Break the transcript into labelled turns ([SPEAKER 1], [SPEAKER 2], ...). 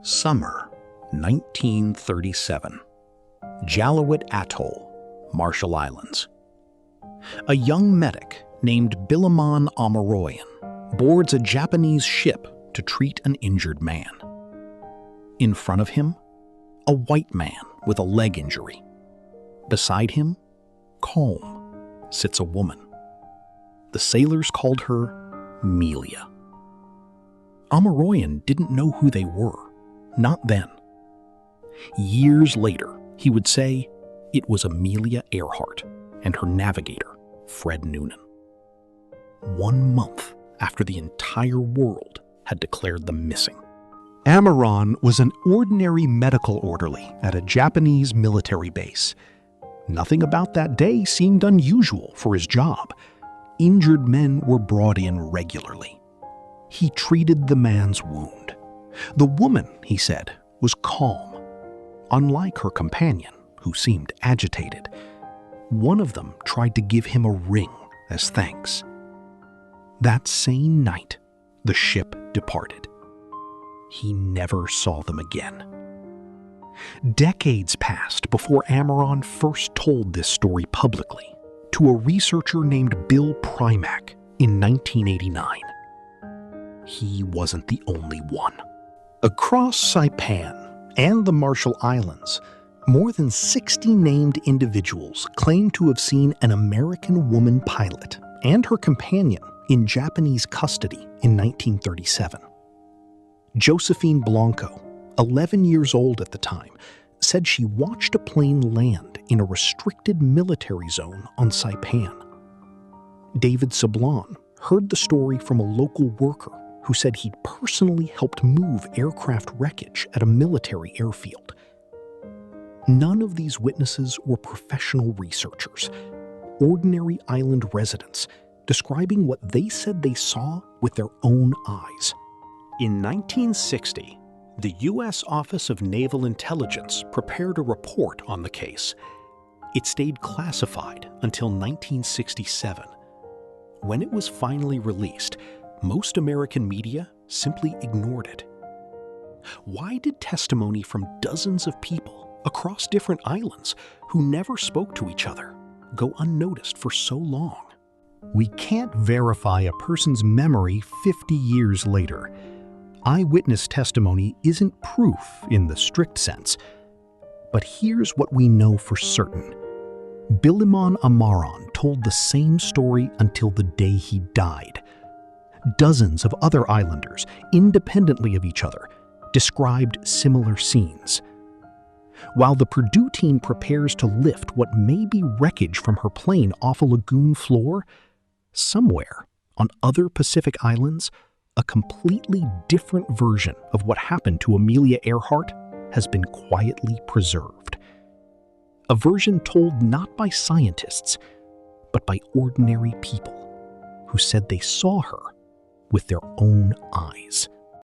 [SPEAKER 1] Summer, 1937. Jalawit Atoll, Marshall Islands. A young medic named Bilaman Amaroyan boards a Japanese ship to treat an injured man. In front of him, a white man with a leg injury. Beside him, calm, sits a woman. The sailors called her Meelya. Amaroyan didn't know who they were, not then. Years later, he would say it was Amelia Earhart and her navigator, Fred Noonan. 1 month after the entire world had declared them missing.
[SPEAKER 2] Amaron was an ordinary medical orderly at a Japanese military base. Nothing about that day seemed unusual for his job. Injured men were brought in regularly. He treated the man's wound. The woman, he said, was calm, unlike her companion, who seemed agitated. One of them tried to give him a ring as thanks. That same night, the ship departed. He never saw them again. Decades passed before Amaron first told this story publicly to a researcher named Bill Primack in 1989. He wasn't the only one. Across Saipan and the Marshall Islands, more than 60 named individuals claim to have seen an American woman pilot and her companion in Japanese custody in 1937. Josephine Blanco, 11 years old at the time, said she watched a plane land in a restricted military zone on Saipan. David Sablon heard the story from a local worker who said he'd personally helped move aircraft wreckage at a military airfield. None of these witnesses were professional researchers, ordinary island residents describing what they said they saw with their own eyes. In 1960, the U.S. Office of Naval Intelligence prepared a report on the case. It stayed classified until 1967. When it was finally released, most American media simply ignored it. Why did testimony from dozens of people across different islands who never spoke to each other go unnoticed for so long? We can't verify a person's memory 50 years later. Eyewitness testimony isn't proof in the strict sense. But here's what we know for certain. Bilaman Amaron told the same story until the day he died. Dozens of other islanders, independently of each other, described similar scenes. While the Purdue team prepares to lift what may be wreckage from her plane off a lagoon floor, somewhere on other Pacific islands, a completely different version of what happened to Amelia Earhart has been quietly preserved. A version told not by scientists, but by ordinary people who said they saw her with their own eyes.